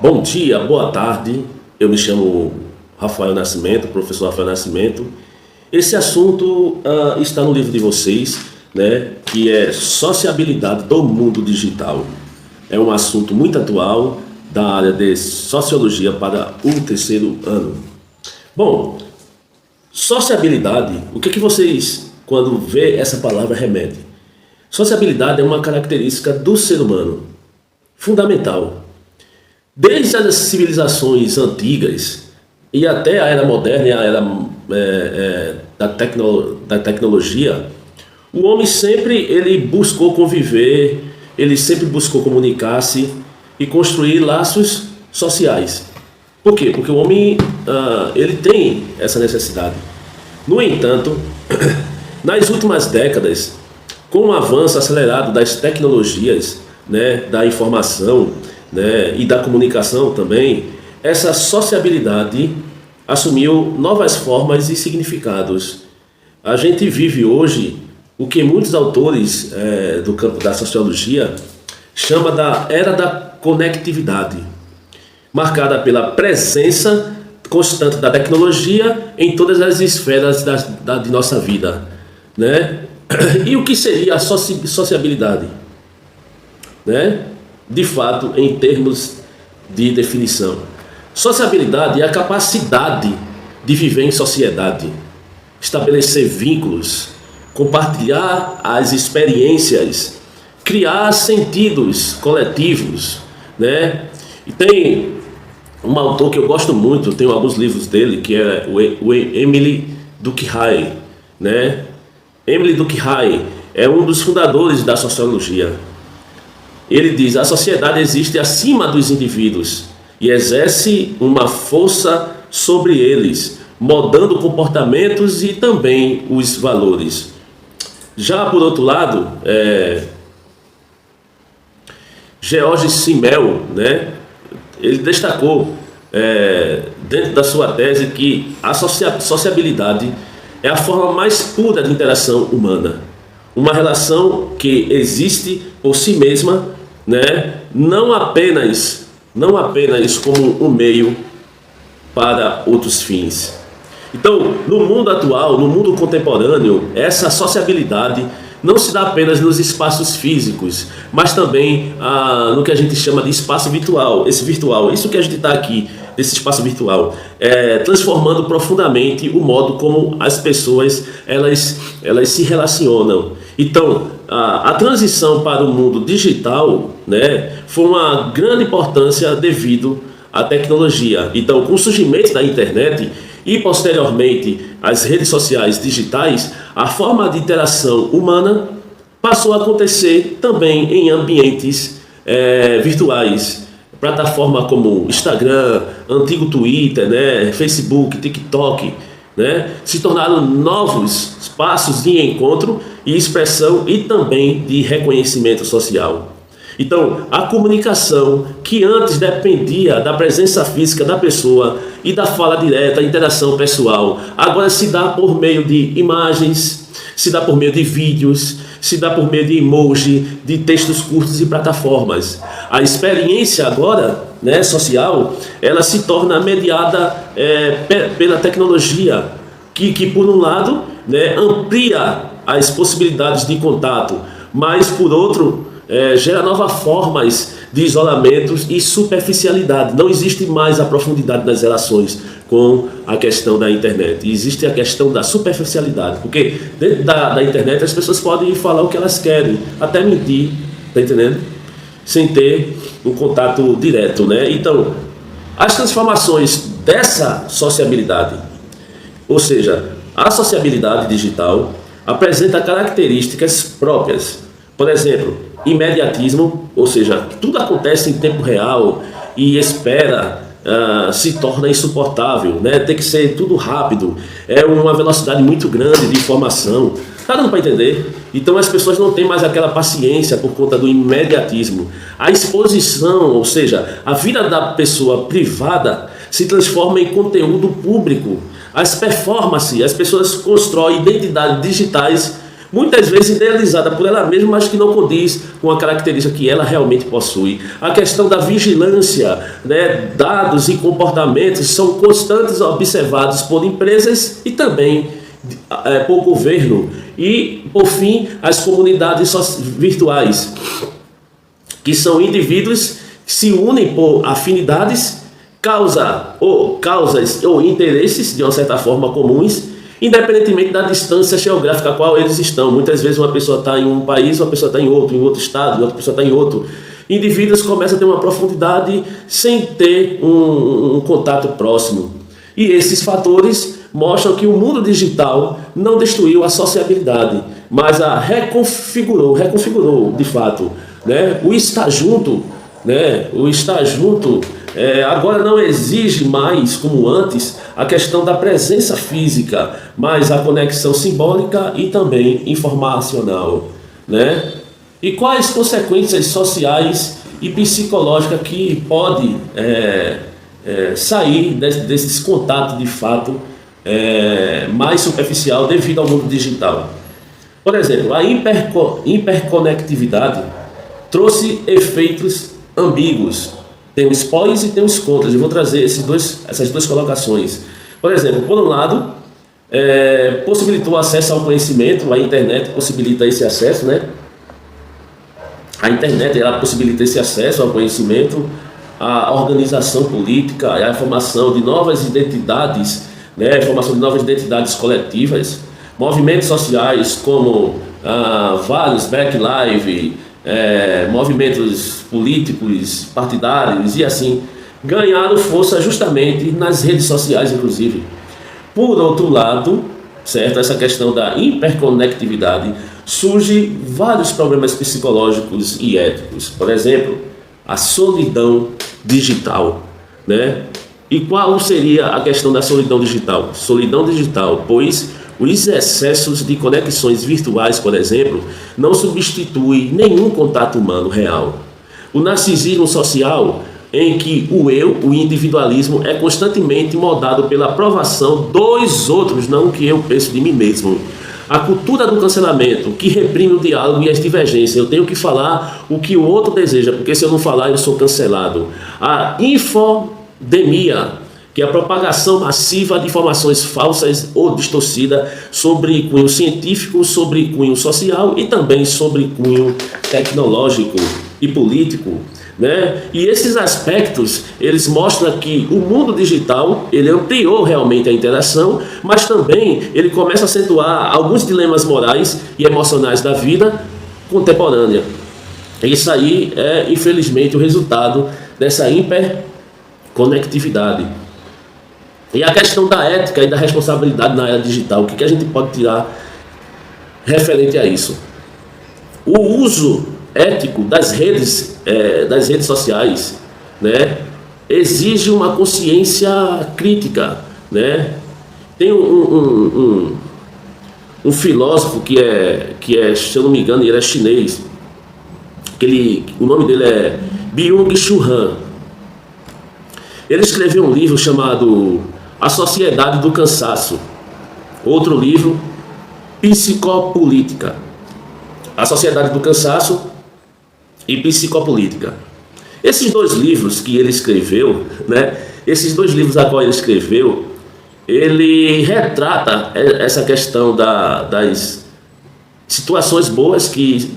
Bom dia, boa tarde. Eu me chamo Rafael Nascimento, professor Rafael Nascimento. Esse assunto está no livro de vocês, né, que é sociabilidade do mundo digital. É um assunto muito atual da área de sociologia para o terceiro ano. Bom, sociabilidade, o que vocês, quando vê essa palavra, remete? Sociabilidade é uma característica do ser humano, fundamental. Desde as civilizações antigas e até a era moderna e a era da tecnologia, o homem sempre buscou conviver, ele sempre buscou comunicar-se e construir laços sociais. Por quê? Porque o homem ele tem essa necessidade. No entanto, nas últimas décadas, com o avanço acelerado das tecnologias, né, da informação, né, e da comunicação também, essa sociabilidade assumiu novas formas e significados. A gente vive hoje o que muitos autores do campo da sociologia chamam da era da conectividade, marcada pela presença constante da tecnologia em todas as esferas de nossa vida, né? E o que seria a sociabilidade, né? De fato, em termos de definição, sociabilidade é a capacidade de viver em sociedade, estabelecer vínculos, compartilhar as experiências, criar sentidos coletivos, né? E tem um autor que eu gosto muito, tenho alguns livros dele, que é o Emile Durkheim, né? Emile Durkheim é um dos fundadores da sociologia. Ele diz: a sociedade existe acima dos indivíduos e exerce uma força sobre eles, moldando comportamentos e também os valores. Já por outro lado, George Simmel, né, ele destacou dentro da sua tese que a sociabilidade é a forma mais pura de interação humana, uma relação que existe por si mesma, né? não apenas como um meio para outros fins. Então, no mundo atual, no mundo contemporâneo, essa sociabilidade não se dá apenas nos espaços físicos, mas também no que a gente chama de espaço virtual. Isso que a gente está aqui, desse espaço virtual, transformando profundamente o modo como as pessoas elas se relacionam. Então, a transição para o mundo digital, né, foi uma grande importância devido à tecnologia. Então, com o surgimento da internet e posteriormente as redes sociais digitais, a forma de interação humana passou a acontecer também em ambientes virtuais. Plataformas como Instagram, antigo Twitter, né, Facebook, TikTok, né, se tornaram novos espaços de encontro e expressão e também de reconhecimento social. Então, a comunicação que antes dependia da presença física da pessoa e da fala direta, interação pessoal, agora se dá por meio de imagens, se dá por meio de vídeos, se dá por meio de emoji, de textos curtos e plataformas. A experiência agora, né, social, ela se torna mediada pela tecnologia, que por um lado, né, amplia as possibilidades de contato, mas por outro gera novas formas de isolamentos e superficialidade. Não existe mais a profundidade das relações com a questão da internet. Existe a questão da superficialidade, porque dentro da internet as pessoas podem falar o que elas querem, até mentir, tá entendendo? Sem ter um contato direto, né? Então, as transformações dessa sociabilidade, ou seja, a sociabilidade digital apresenta características próprias. Por exemplo, imediatismo, ou seja, tudo acontece em tempo real e se torna insuportável, né? Tem que ser tudo rápido, é uma velocidade muito grande de informação. Tá dando para entender? Então as pessoas não têm mais aquela paciência por conta do imediatismo. A exposição, ou seja, a vida da pessoa privada se transforma em conteúdo público. As performances, as pessoas constroem identidades digitais muitas vezes idealizada por ela mesma, mas que não condiz com a característica que ela realmente possui. A questão da vigilância, né, dados e comportamentos são constantes observados por empresas e também por governo. E, por fim, as comunidades virtuais, que são indivíduos que se unem por afinidades, causas ou interesses, de uma certa forma, comuns, independentemente da distância geográfica a qual eles estão. Muitas vezes uma pessoa está em um país, uma pessoa está em outro estado, outra pessoa está em outro. Indivíduos começam a ter uma profundidade sem ter um contato próximo. E esses fatores mostram que o mundo digital não destruiu a sociabilidade, mas a reconfigurou de fato, né? O estar junto, agora não exige mais, como antes, a questão da presença física, mas a conexão simbólica e também informacional, né? E quais consequências sociais e psicológicas que pode sair desses contatos de fato mais superficial devido ao mundo digital? Por exemplo, a hiperconectividade trouxe efeitos ambíguos. Tem os pós e tem os contras. Eu vou trazer essas duas colocações. Por exemplo, por um lado, possibilitou acesso ao conhecimento. A internet possibilita esse acesso, né? A internet ela possibilita esse acesso ao conhecimento, a organização política, a formação de novas identidades, né? A formação de novas identidades coletivas, movimentos sociais como vários Black Lives, movimentos políticos, partidários e assim, ganharam força justamente nas redes sociais, inclusive. Por outro lado, certo, essa questão da hiperconectividade, surge vários problemas psicológicos e éticos. Por exemplo, a solidão digital, né? E qual seria a questão da solidão digital? Solidão digital, pois os excessos de conexões virtuais, por exemplo, não substituem nenhum contato humano real. O narcisismo social, em que o individualismo, é constantemente moldado pela aprovação dos outros, não o que eu penso de mim mesmo. A cultura do cancelamento, que reprime o diálogo e as divergências. Eu tenho que falar o que o outro deseja, porque se eu não falar, eu sou cancelado. A infodemia, que é a propagação massiva de informações falsas ou distorcidas sobre cunho científico, sobre cunho social e também sobre cunho tecnológico e político, né? E esses aspectos, eles mostram que o mundo digital, ele ampliou realmente a interação, mas também ele começa a acentuar alguns dilemas morais e emocionais da vida contemporânea. Isso aí é, infelizmente, o resultado dessa hiperconectividade. E a questão da ética e da responsabilidade na era digital, o que a gente pode tirar referente a isso? O uso ético das redes sociais, né, exige uma consciência crítica, né? Tem um filósofo que é, se eu não me engano, ele é chinês, o nome dele é Byung-Chul Han. Ele escreveu um livro chamado A Sociedade do Cansaço. Outro livro, Psicopolítica. A Sociedade do Cansaço e Psicopolítica. Esses dois livros que ele escreveu, né? Esses dois livros a qual ele escreveu, ele retrata essa questão das situações boas que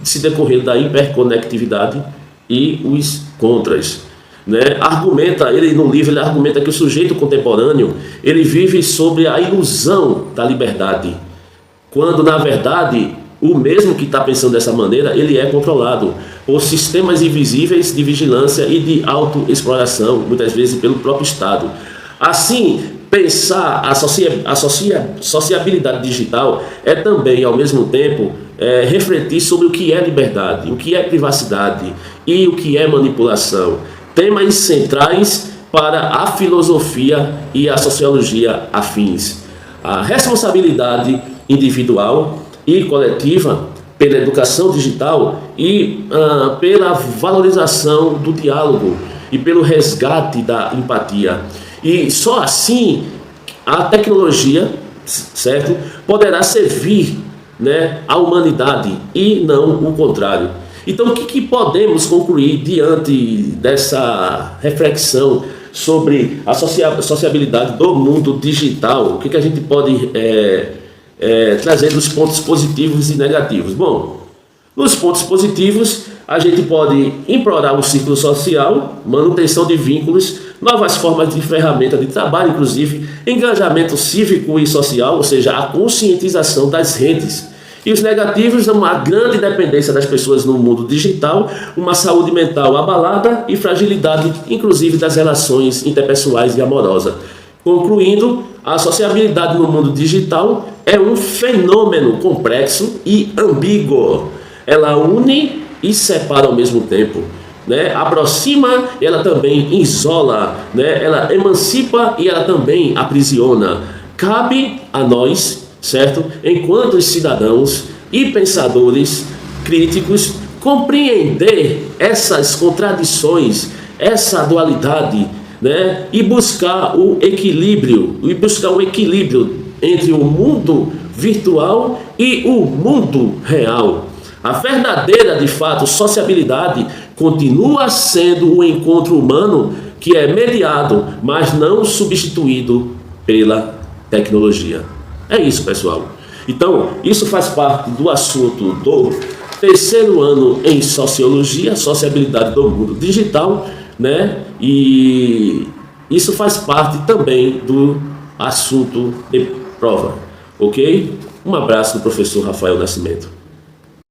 se decorreram da hiperconectividade e os contras, né? No livro ele argumenta que o sujeito contemporâneo ele vive sobre a ilusão da liberdade, quando na verdade o mesmo que está pensando dessa maneira, ele é controlado por sistemas invisíveis de vigilância e de autoexploração, muitas vezes pelo próprio Estado. Assim, pensar a sociabilidade digital é também, ao mesmo tempo, refletir sobre o que é liberdade, o que é privacidade e o que é manipulação. Temas centrais para a filosofia e a sociologia afins. A responsabilidade individual e coletiva pela educação digital e pela valorização do diálogo e pelo resgate da empatia. E só assim a tecnologia, certo, poderá servir né, a humanidade e não o contrário. Então, o que podemos concluir diante dessa reflexão sobre a sociabilidade do mundo digital? O que a gente pode trazer dos pontos positivos e negativos? Bom, nos pontos positivos, a gente pode implorar o círculo social, manutenção de vínculos, novas formas de ferramenta de trabalho, inclusive engajamento cívico e social, ou seja, a conscientização das redes. E os negativos são uma grande dependência das pessoas no mundo digital, uma saúde mental abalada e fragilidade, inclusive, das relações interpessoais e amorosas. Concluindo, a sociabilidade no mundo digital é um fenômeno complexo e ambíguo. Ela une e separa ao mesmo tempo, né? Aproxima, ela também isola, né? Ela emancipa e ela também aprisiona. Cabe a nós, certo? Enquanto cidadãos e pensadores críticos, compreender essas contradições, essa dualidade, né? E buscar o equilíbrio, entre o mundo virtual e o mundo real. A verdadeira, de fato, sociabilidade continua sendo o encontro humano que é mediado, mas não substituído pela tecnologia. É isso, pessoal. Então, isso faz parte do assunto do terceiro ano em Sociologia, Sociabilidade do Mundo Digital, né? E isso faz parte também do assunto de prova, ok? Um abraço do professor Rafael Nascimento.